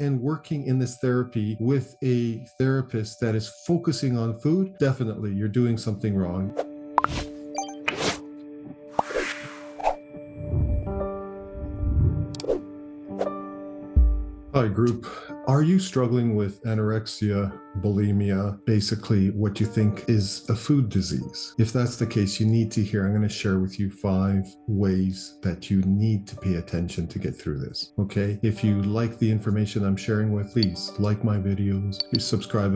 and working in this therapy with a therapist that is focusing on food, definitely you're doing something wrong. Hi, group. Are you struggling with anorexia, bulimia, basically what you think is a food disease? If that's the case, you need to hear. I'm going to share with you 5 ways that you need to pay attention to get through this. Okay? If you like the information I'm sharing with, please like my videos, subscribe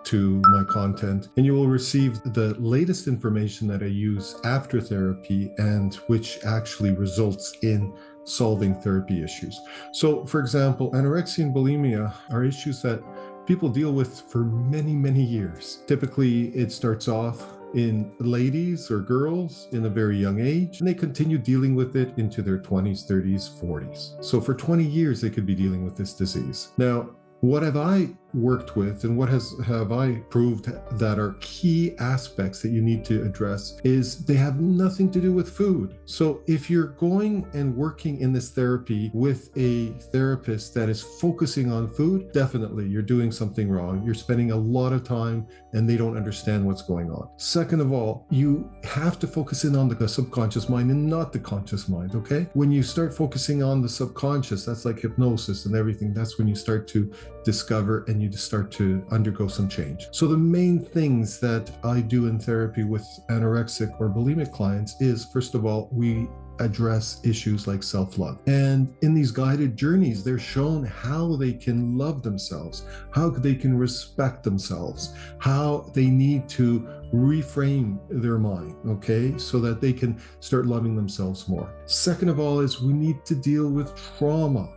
to my content, and you will receive the latest information that I use after therapy and which actually results in solving therapy issues. So, for example, anorexia and bulimia are issues that people deal with for many, many years. Typically, it starts off in ladies or girls in a very young age, and they continue dealing with it into their 20s, 30s, 40s. So for 20 years, they could be dealing with this disease. Now, what have I worked with and what have I proved that are key aspects that you need to address is they have nothing to do with food. So if you're going and working in this therapy with a therapist that is focusing on food, definitely you're doing something wrong. You're spending a lot of time and they don't understand what's going on. Second of all, you have to focus in on the subconscious mind and not the conscious mind, okay? When you start focusing on the subconscious, that's like hypnosis and everything. That's when you start to discover and you just start to undergo some change. So the main things that I do in therapy with anorexic or bulimic clients is, first of all, we address issues like self-love. And in these guided journeys, they're shown how they can love themselves, how they can respect themselves, how they need to reframe their mind, okay, so that they can start loving themselves more. Second of all is we need to deal with trauma,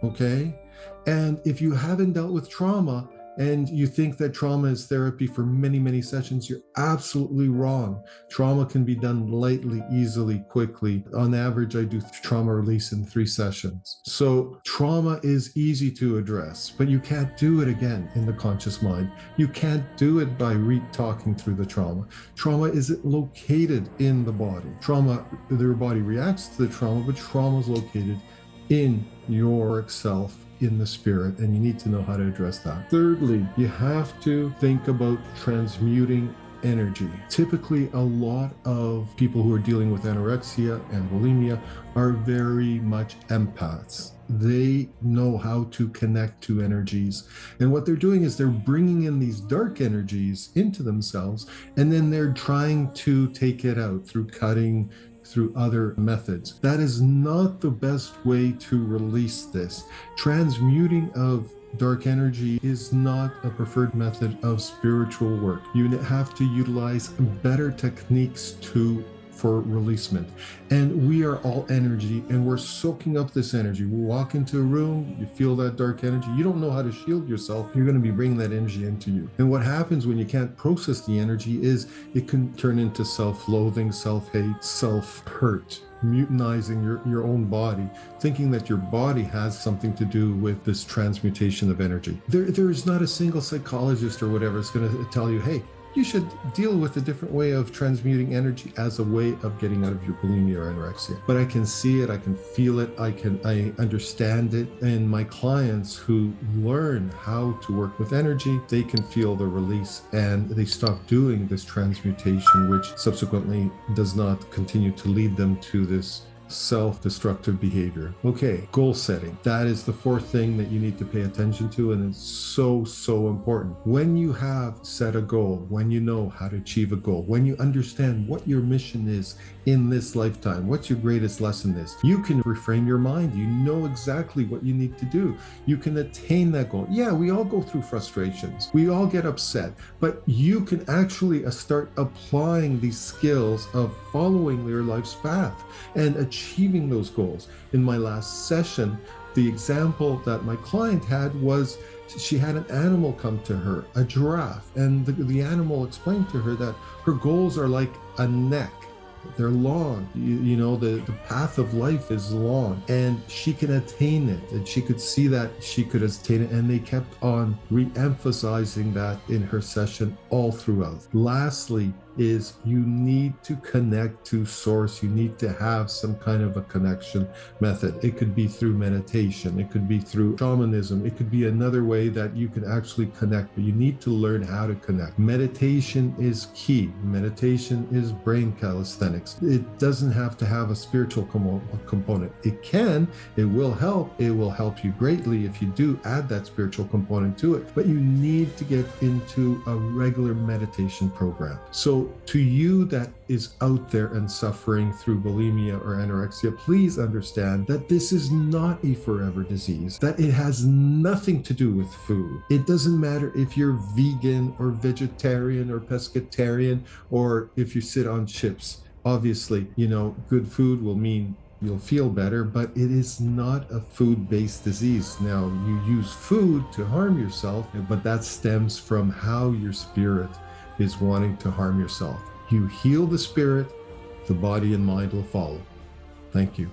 okay? And if you haven't dealt with trauma and you think that trauma is therapy for many, many sessions, you're absolutely wrong. Trauma can be done lightly, easily, quickly. On average, I do trauma release in 3 sessions. So trauma is easy to address, but you can't do it again in the conscious mind. You can't do it by talking through the trauma. Trauma is located in the body. Trauma, their body reacts to the trauma, but trauma is located in your self, in the spirit, and you need to know how to address that. Thirdly, you have to think about transmuting energy. Typically, a lot of people who are dealing with anorexia and bulimia are very much empaths. They know how to connect to energies. And what they're doing is they're bringing in these dark energies into themselves, and then they're trying to take it out through cutting, through other methods. That is not the best way to release this. Transmuting of dark energy is not a preferred method of spiritual work. You have to utilize better techniques for releasement. And we are all energy, and we're soaking up this energy. We walk into a room, you feel that dark energy. You don't know how to shield yourself. You're going to be bringing that energy into you. And what happens when you can't process the energy is it can turn into self-loathing, self-hate, self-hurt, mutinizing your own body, thinking that your body has something to do with this transmutation of energy. There is not a single psychologist or whatever that's going to tell you, hey, you should deal with a different way of transmuting energy as a way of getting out of your bulimia or anorexia. But I can see it, I can feel it, I understand it. And my clients who learn how to work with energy, they can feel the release and they stop doing this transmutation, which subsequently does not continue to lead them to this self-destructive behavior. Okay, goal setting. That is the 4th thing that you need to pay attention to, and it's so important. When you have set a goal, when you know how to achieve a goal, when you understand what your mission is in this lifetime, what's your greatest lesson is, you can reframe your mind. You know exactly what you need to do. You can attain that goal. Yeah, we all go through frustrations. We all get upset, but you can actually start applying these skills of following your life's path and achieving those goals. In my last session, the example that my client had was she had an animal come to her, a giraffe, and the animal explained to her that her goals are like a neck. They're long, you know, the path of life is long, and she can attain it, and she could see that she could attain it, and they kept on re-emphasizing that in her session all throughout. Lastly, is you need to connect to source. You need to have some kind of a connection method. It could be through meditation, it could be through shamanism, it could be another way that you can actually connect, but you need to learn how to connect. Meditation is key. Meditation is brain calisthenics. It doesn't have to have a spiritual component. It can, it will help you greatly if you do add that spiritual component to it, but you need to get into a regular meditation program. So to you that is out there and suffering through bulimia or anorexia, please understand that this is not a forever disease, that it has nothing to do with food. It doesn't matter if you're vegan or vegetarian or pescatarian, or if you sit on chips. Obviously, good food will mean you'll feel better, but it is not a food-based disease. Now, you use food to harm yourself, but that stems from how your spirit is wanting to harm yourself. You heal the spirit, the body and mind will follow. Thank you.